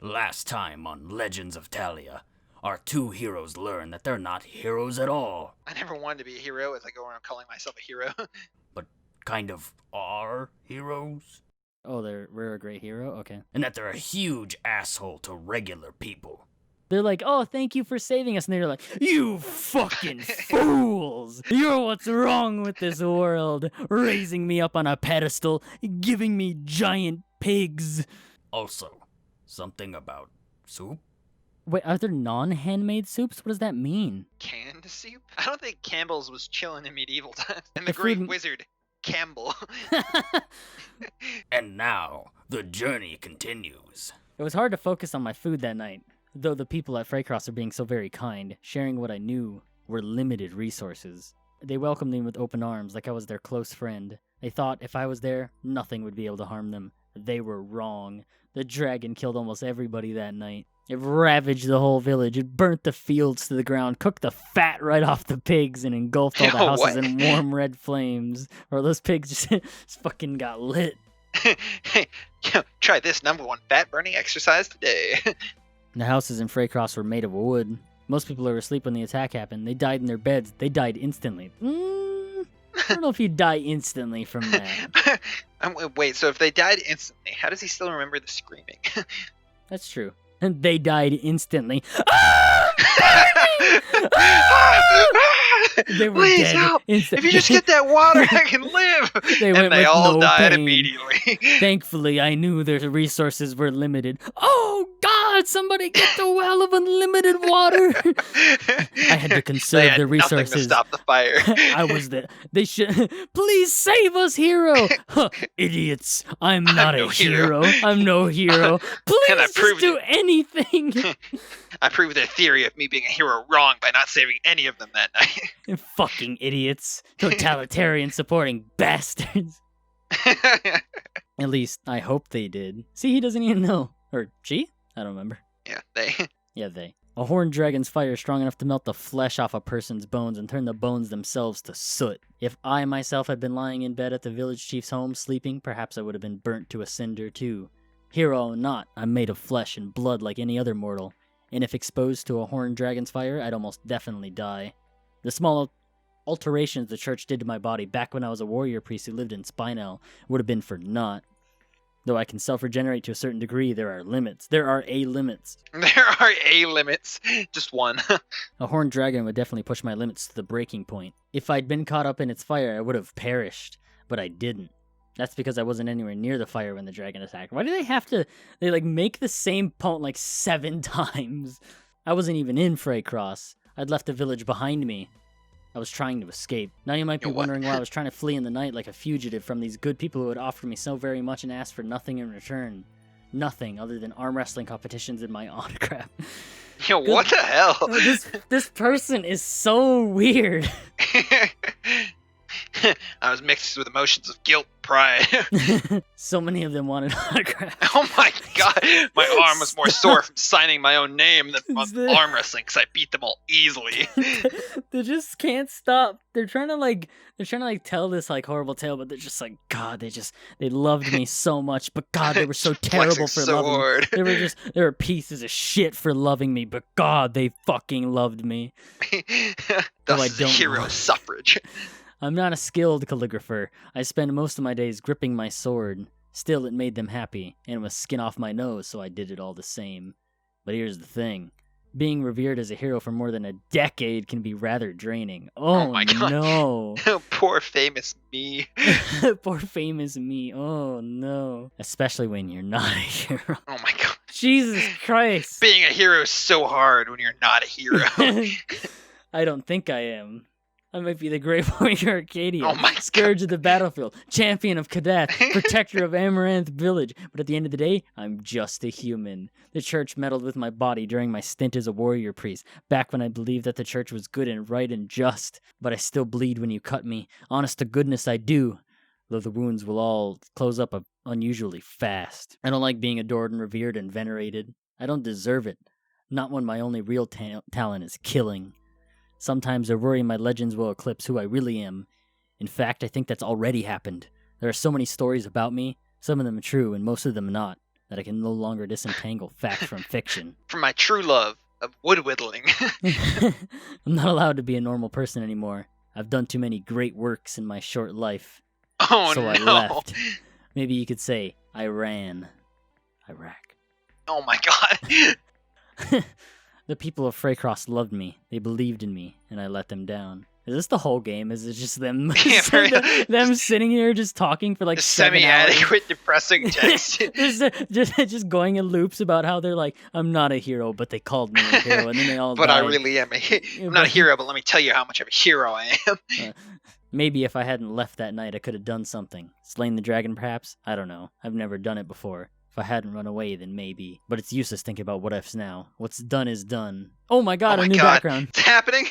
Last time on Legends of Talia, our two heroes learn that they're not heroes at all, I never wanted to be a hero as I go around calling myself a hero. but kind of are heroes, Oh, we're a great hero? Okay. and that they're a huge asshole to regular people. They're like, oh, thank you for saving us. And they're like, you fucking fools. You're what's wrong with this world. Raising me up on a pedestal, giving me giant pigs. Also, something about soup? Wait, are there non-handmade soups? What does that mean? Canned soup? I don't think Campbell's was chilling in medieval times. And The the great food- wizard, Campbell. And now, the journey continues. It was hard to focus on my food that night, though the people at Freycross are being so very kind, sharing what I knew were limited resources. They welcomed me with open arms like I was their close friend. They thought if I was there, nothing would be able to harm them. They were wrong. The dragon killed almost everybody that night. It ravaged the whole village. It burnt the fields to the ground, cooked the fat right off the pigs, and engulfed all the houses What? in warm red flames. Or those pigs just fucking got lit. Hey, try this #1 fat burning exercise today. The houses in Freycross were made of wood. Most people were asleep when the attack happened. They died in their beds. They died instantly. I don't know if you die instantly from that. Wait, so if they died instantly, how does he still remember the screaming? That's true. And they died instantly. They were Please dead help! instantly. If you just get that water, I can live! They went And they with all no died pain. immediately. Thankfully, I knew their resources were limited. Oh, God, somebody get the well of unlimited water. I had to conserve They had the nothing to resources. stop the fire. I was the. They should. Please save us, hero. Huh, idiots. I'm not no a hero. hero. I'm no hero. Please And I just proved do it. anything. I proved their theory of me being a hero wrong by not saving any of them that night. Fucking idiots. Totalitarian supporting bastards. At least, I hope they did. See, he doesn't even know. Or she? I don't remember. Yeah, they. Yeah, they. A horned dragon's fire is strong enough to melt the flesh off a person's bones and turn the bones themselves to soot. If I myself had been lying in bed at the village chief's home sleeping, perhaps I would have been burnt to a cinder too. Hero or not, I'm made of flesh and blood like any other mortal, and if exposed to a horned dragon's fire, I'd almost definitely die. The small alterations the church did to my body back when I was a warrior priest who lived in Spinel would have been for naught. Though I can self-regenerate to a certain degree, there are limits. There are limits. There are limits. Just one. A horned dragon would definitely push my limits to the breaking point. If I'd been caught up in its fire, I would have perished, but I didn't. That's because I wasn't anywhere near the fire when the dragon attacked. Why do they have to, make the same point like 7 times? I wasn't even in Freycross. I'd left the village behind me. I was trying to escape. Now you might be What? wondering why I was trying to flee in the night like a fugitive from these good people who had offered me so very much and asked for nothing in return. Nothing other than arm wrestling competitions and my autograph. Yo, what the hell? This person is so weird. I was mixed with emotions of guilt, pride. So many of them wanted autographs. Oh my god, my arm was more sore from signing my own name than Is from that- arm wrestling because I beat them all easily. They just can't stop. They're trying to tell this horrible tale, but they're just like, God, they loved me so much, but God, they were so terrible for Flexing so loving me. hard. They were pieces of shit for loving me, but God, they fucking loved me. Thus I is don't hero know. suffrage. I'm not a skilled calligrapher. I spend most of my days gripping my sword. Still, it made them happy, and it was skin off my nose, so I did it all the same. But here's the thing. Being revered as a hero for more than a decade can be rather draining. Oh my God. no. Poor famous me. Poor famous me. Oh no. Especially when you're not a hero. Oh my god. Jesus Christ. Being a hero is so hard when you're not a hero. I don't think I am. I might be the Great Warrior Arcadia, Oh my God. Scourge of the Battlefield, Champion of Kadath, Protector of Amaranth Village, but at the end of the day, I'm just a human. The church meddled with my body during my stint as a warrior priest, back when I believed that the church was good and right and just, but I still bleed when you cut me. Honest to goodness, I do, though the wounds will all close up unusually fast. I don't like being adored and revered and venerated. I don't deserve it, not when my only real talent is killing. Sometimes I worry my legends will eclipse who I really am. In fact, I think that's already happened. There are so many stories about me, some of them true and most of them not. that I can no longer disentangle fact from fiction. From my true love of wood whittling. I'm not allowed to be a normal person anymore. I've done too many great works in my short life. Oh So no. I left. Maybe you could say I ran. Iraq. Oh my god. The people of Freycross loved me. They believed in me, and I let them down. Is this the whole game? Is it just them Yeah, for real. them sitting here just talking for like 7 hours? Semi-adequate depressing text. just going in loops about how they're like, I'm not a hero, but they called me a hero, and then they all But died. I really am. I'm not a hero, but let me tell you how much of a hero I am. Maybe if I hadn't left that night, I could have done something. Slain the dragon, perhaps? I don't know. I've never done it before. If I hadn't run away, then maybe. But it's useless thinking about what ifs now. What's done is done. Oh my god, Oh a my new God. background. It's happening.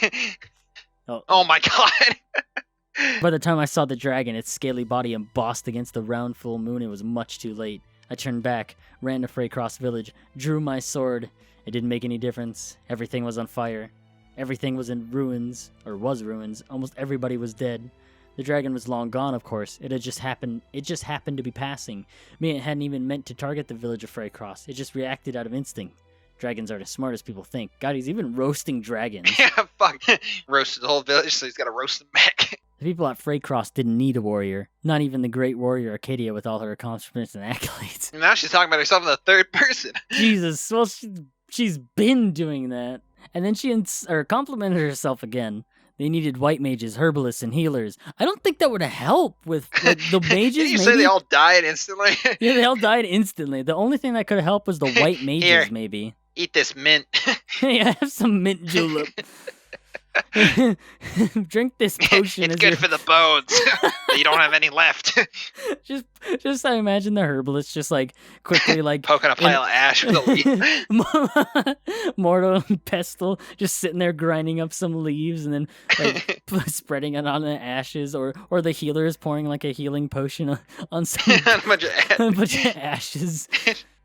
Oh my god. By the time I saw the dragon, its scaly body embossed against the round full moon, it was much too late. I turned back, ran to Freycross village, drew my sword. It didn't make any difference. Everything was on fire. Everything was in ruins, or was ruins. Almost everybody was dead. The dragon was long gone, of course. It just happened to be passing. Me, it hadn't even meant to target the village of Freycross. It just reacted out of instinct. Dragons are as smart as people think. God, he's even roasting dragons. Yeah, fuck. Roasted the whole village, so he's got to roast them back. The people at Freycross didn't need a warrior. Not even the great warrior Arcadia with all her accomplishments and accolades. And now she's talking about herself in the third person. Jesus, well, she's been doing that. And then she complimented herself again. They needed white mages, herbalists, and healers. I don't think that would help with like, the mages. Didn't you maybe? say they all died instantly? Yeah, they all died instantly. The only thing that could have helped was the white mages, Here. maybe. Eat this mint. Yeah, have some mint julep. Drink this potion. It's as good your- for the bones. You don't have any left. just I imagine the herbalist just like quickly like Poking a pile of ash with a leaf. Mortal and Pestle just sitting there grinding up some leaves and then like spreading it on the ashes, or the healer is pouring like a healing potion on some A bunch of ash. a bunch of ashes.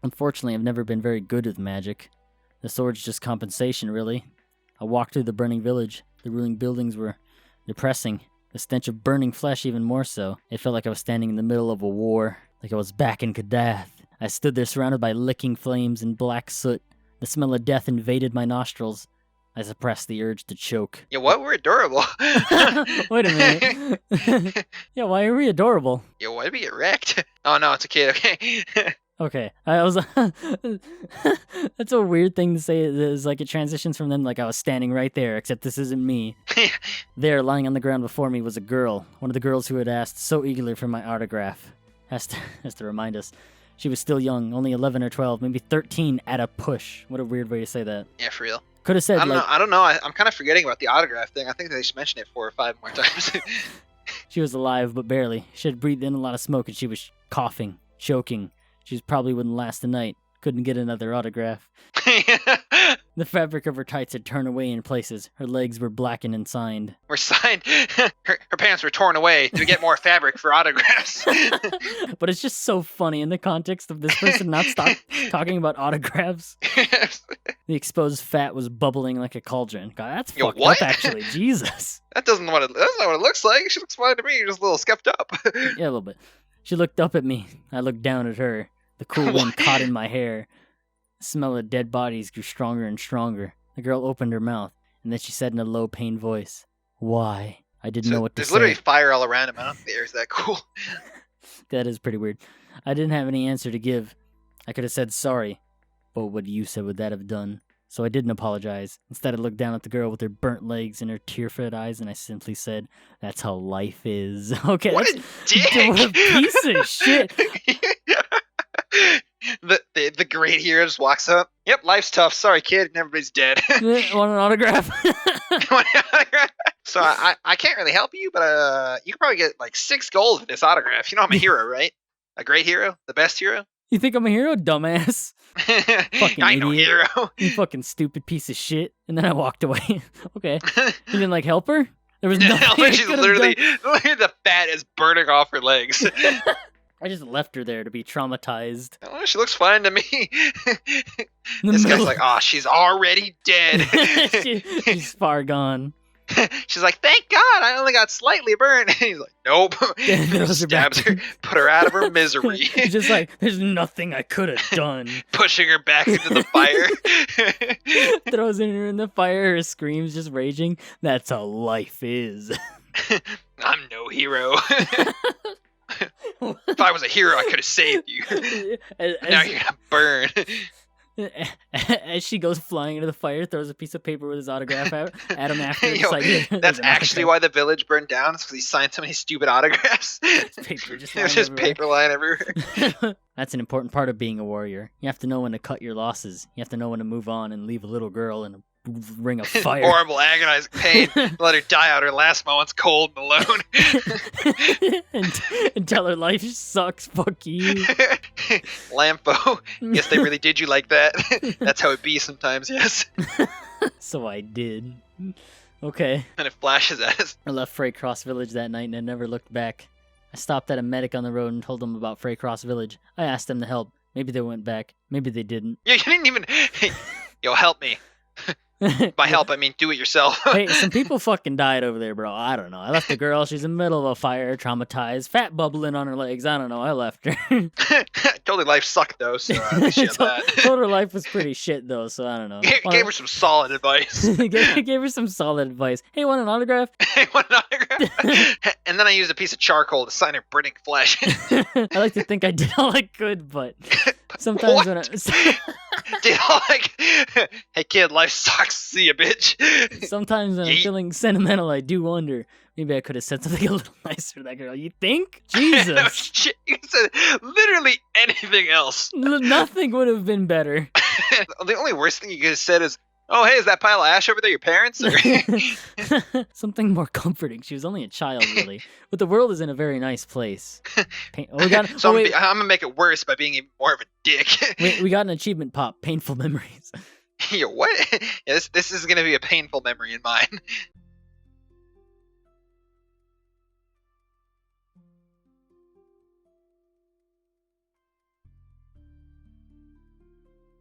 Unfortunately, I've never been very good with magic. The sword's just compensation, really. I walked through the burning village. The ruling buildings were depressing. The stench of burning flesh even more so. It felt like I was standing in the middle of a war, like I was back in Kadath. I stood there surrounded by licking flames and black soot. The smell of death invaded my nostrils. I suppressed the urge to choke. Yeah, what? We're adorable. Wait a minute. Yeah, why are we adorable? Yeah, why did we get wrecked? Oh no, it's a kid, okay. Okay, I was. That's a weird thing to say. It's like it transitions from them like I was standing right there, except this isn't me. There, lying on the ground before me, was a girl. One of the girls who had asked so eagerly for my autograph. Has to remind us. She was still young, only 11 or 12, maybe 13 at a push. What a weird way to say that. Yeah, for real. Could have said I don't know. I'm kind of forgetting about the autograph thing. I think they should mention it 4 or 5 more times. she was alive, but barely. She had breathed in a lot of smoke and she was coughing, choking. She probably wouldn't last the night. Couldn't get another autograph. The fabric of her tights had torn away in places. Her legs were blackened and signed. We're signed. Her pants were torn away to get more fabric for autographs. But it's just so funny in the context of this person not stop talking about autographs. The exposed fat was bubbling like a cauldron. God, that's Yo, fucked what? up, actually. Jesus. That's not what it looks like. She looks fine to me. You're just a little scuffed up. Yeah, a little bit. She looked up at me. I looked down at her. The cool wind What? caught in my hair. The smell of dead bodies grew stronger and stronger. The girl opened her mouth, and then she said in a low, pained voice, "Why?" I didn't know what to There's say. literally fire all around him. I don't think the air is that cool. That is pretty weird. I didn't have any answer to give. I could have said sorry, but what you said would that have done? So I didn't apologize. Instead, I looked down at the girl with her burnt legs and her tear-filled eyes, and I simply said, "That's how life is." Okay, What that's a dick! what a piece of shit. The great hero just walks up. Yep, life's tough. Sorry, kid. And everybody's dead. Want an autograph? So I can't really help you, but you can probably get like 6 gold for this autograph. You know I'm a hero, right? A great hero, the best hero. You think I'm a hero, dumbass? Fucking I know idiot. hero. You fucking stupid piece of shit. And then I walked away. Okay. You didn't like help her? There was nothing I She's could have literally done. the fat is burning off her legs. I just left her there to be traumatized. Oh, she looks fine to me. In the This guy's middle- like, oh, she's already dead. She's far gone. She's like, thank God, I only got slightly burned. And he's like, nope. Throws her back Stabs her, put her out of her misery. He's just like, there's nothing I could have done. Pushing her back into the fire. Throws her in the fire, her screams just raging. That's how life is. I'm no hero. If I was a hero, I could have saved you. Now you're gonna burn. As she goes flying into the fire, throws a piece of paper with his autograph at him after. Yo, Like, that's actually why the village burned down. It's because he signed so many stupid autographs. Paper just There's lying just everywhere. paper lying everywhere. That's an important part of being a warrior. You have to know when to cut your losses. You have to know when to move on and leave a little girl in a ring of fire. Horrible, agonizing pain. Let her die out her last moments cold and alone. and tell her life sucks. Fuck you. Lampo. Yes, they really did you like that. That's how it be sometimes, yes. So I did. Okay. And it flashes at us. I left Freycross Village that night and I never looked back. I stopped at a medic on the road and told him about Freycross Village. I asked them to help. Maybe they went back. Maybe they didn't. You didn't even... Yo, help me. By help, I mean do it yourself. Hey, some people fucking died over there, bro. I don't know. I left the girl. She's in the middle of a fire, traumatized, fat bubbling on her legs. I don't know. I left her. Told her life sucked, though, so at least she had that. Told her life was pretty shit, though, so I don't know. Gave her some solid advice. gave her some solid advice. Hey, want an autograph? Hey, want an autograph? And then I used a piece of charcoal to sign her burning flesh. I like to think I did all I could, but sometimes What? when I... Did all like, hey kid, life sucks. See ya, bitch. Sometimes when I'm Yeet. feeling sentimental, I do wonder. Maybe I could have said something a little nicer to that girl. You think? No Jesus. shit. You said literally anything else. Nothing would have been better. The only worst thing you could have said is, "Oh, hey, is that pile of ash over there your parents?" Or- Something more comforting. She was only a child, really. But the world is in a very nice place. We got, So wait, I'm gonna make it worse by being even more of a dick. we got an achievement pop. Painful memories. Yo, what? Yeah, this is gonna be a painful memory in mine.